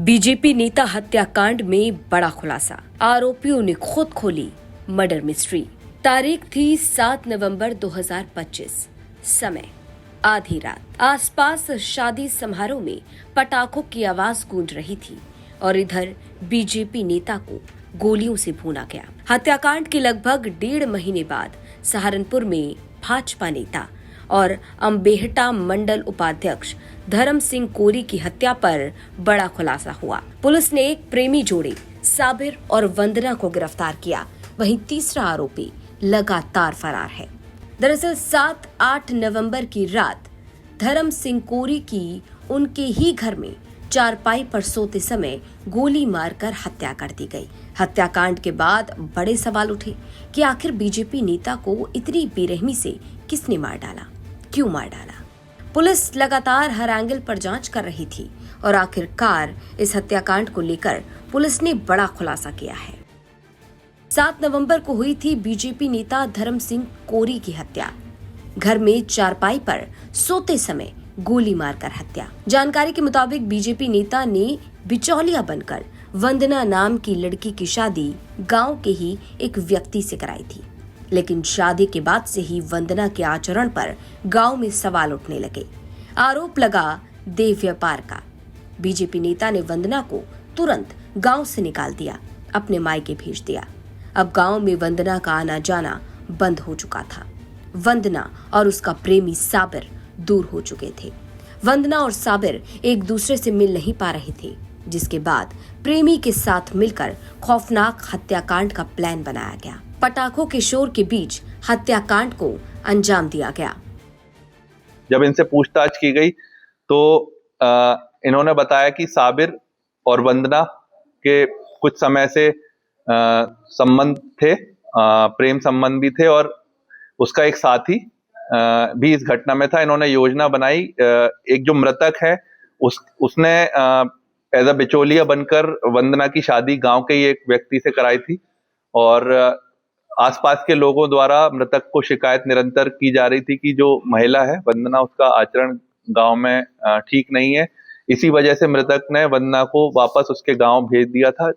BJP नेता हत्याकांड में बड़ा खुलासा, आरोपियों ने खुद खोली मर्डर मिस्ट्री। तारीख थी 7 नवंबर 2025, समय आधी रात। आसपास शादी समारोह में पटाखों की आवाज गूंज रही थी और इधर बीजेपी नेता को गोलियों से भूना गया। हत्याकांड के लगभग 1.5 महीने बाद सहारनपुर में भाजपा नेता और अम्बेहटा मंडल उपाध्यक्ष धर्म सिंह कोरी की हत्या पर बड़ा खुलासा हुआ। पुलिस ने एक प्रेमी जोड़े साबिर और वंदना को गिरफ्तार किया, वहीं तीसरा आरोपी लगातार फरार है। दरअसल 7-8 नवंबर की रात धर्म सिंह कोरी की उनके ही घर में चारपाई पर सोते समय गोली मारकर हत्या कर दी गई। हत्याकांड के बाद बड़े सवाल उठे कि आखिर बीजेपी नेता को इतनी बेरहमी से किसने मार डाला, क्यों मार डाला। पुलिस लगातार हर एंगल पर जांच कर रही थी और आखिरकार इस हत्याकांड को लेकर पुलिस ने बड़ा खुलासा किया है। 7 नवंबर को हुई थी बीजेपी नेता धर्म सिंह कोरी की हत्या। घर में चारपाई पर सोते समय गोली मारकर हत्या। जानकारी के मुताबिक बीजेपी नेता ने बिचौलिया बनकर वंदना नाम की लड़की की शादी गांव के ही एक व्यक्ति से कराई थी, लेकिन शादी के बाद से ही वंदना के आचरण पर गांव में सवाल उठने लगे। आरोप लगा देह व्यापार का। बीजेपी नेता ने वंदना को तुरंत गांव से निकाल दिया, अपने मायके भेज दिया। अब गांव में वंदना का आना जाना बंद हो चुका था। वंदना और उसका प्रेमी साबिर दूर हो चुके थे। वंदना और साबिर एक दूसरे से मिल नहीं पा रहे थे, जिसके बाद प्रेमी के साथ मिलकर खौफनाक हत्याकांड का प्लान बनाया गया। पटाखों के शोर के बीच हत्याकांड को अंजाम दिया गया। जब इनसे पूछताछ की गई तो इन्होंने बताया कि साबिर और वंदना के कुछ समय से संबंध थे, प्रेम संबंध भी थे और उसका एक साथी भी इस घटना में था। इन्होंने योजना बनाई। एक जो मृतक है उसने एज अ बिचौलिया बनकर वंदना की शादी गांव के ही एक व्यक्ति से कराई थी और आसपास के लोगों द्वारा मृतक को शिकायत निरंतर की जा रही थी कि जो महिला है वंदना, उसका आचरण गांव में ठीक नहीं है। इसी वजह से मृतक ने वंदना को वापस उसके गांव भेज दिया था,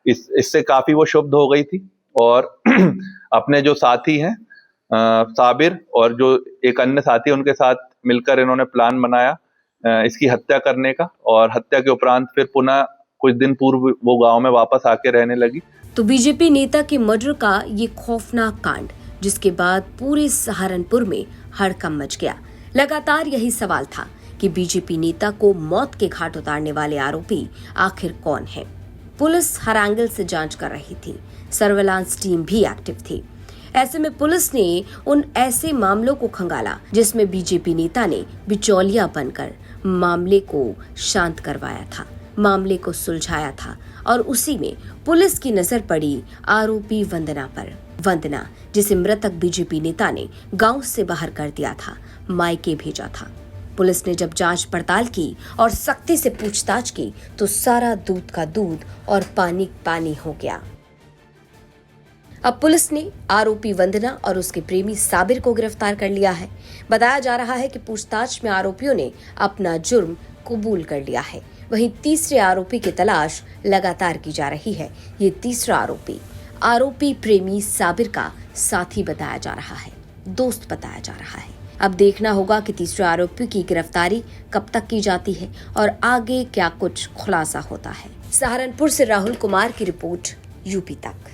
इससे काफी वो क्षुब्ध हो गई थी और अपने जो साथी हैं साबिर और जो एक अन्य साथी उनके साथ मिलकर इन्होंने प्लान बनाया इसकी हत्या करने का और हत्या के उपरांत फिर पुनः कुछ दिन पूर्व वो गांव में वापस आके रहने लगी। तो बीजेपी नेता के मर्डर का ये खौफनाक कांड, जिसके बाद पूरे सहारनपुर में हड़कंप मच गया। लगातार यही सवाल था कि बीजेपी नेता को मौत के घाट उतारने वाले आरोपी आखिर कौन है। पुलिस हर एंगल से जांच कर रही थी, सर्विलांस टीम भी एक्टिव थी। ऐसे में पुलिस ने उन ऐसे मामलों को खंगाला जिसमें बीजेपी नेता ने बिचौलिया बनकर मामले को शांत करवाया था, मामले को सुलझाया था और उसी में पुलिस की नजर पड़ी आरोपी वंदना पर। वंदना, जिसे मृतक बीजेपी नेता ने गांव से बाहर कर दिया था, मायके भेजा था। पुलिस ने जब जांच पड़ताल की और सख्ती से पूछताछ की तो सारा दूध का दूध और पानी पानी हो गया। अब पुलिस ने आरोपी वंदना और उसके प्रेमी साबिर को गिरफ्तार कर लिया है। बताया जा रहा है कि पूछताछ में आरोपियों ने अपना जुर्म कबूल कर लिया है। वहीं तीसरे आरोपी की तलाश लगातार की जा रही है। ये तीसरा आरोपी प्रेमी साबिर का साथी बताया जा रहा है, दोस्त बताया जा रहा है। अब देखना होगा कि तीसरे आरोपी की गिरफ्तारी कब तक की जाती है और आगे क्या कुछ खुलासा होता है। सहारनपुर से राहुल कुमार की रिपोर्ट, यूपी तक।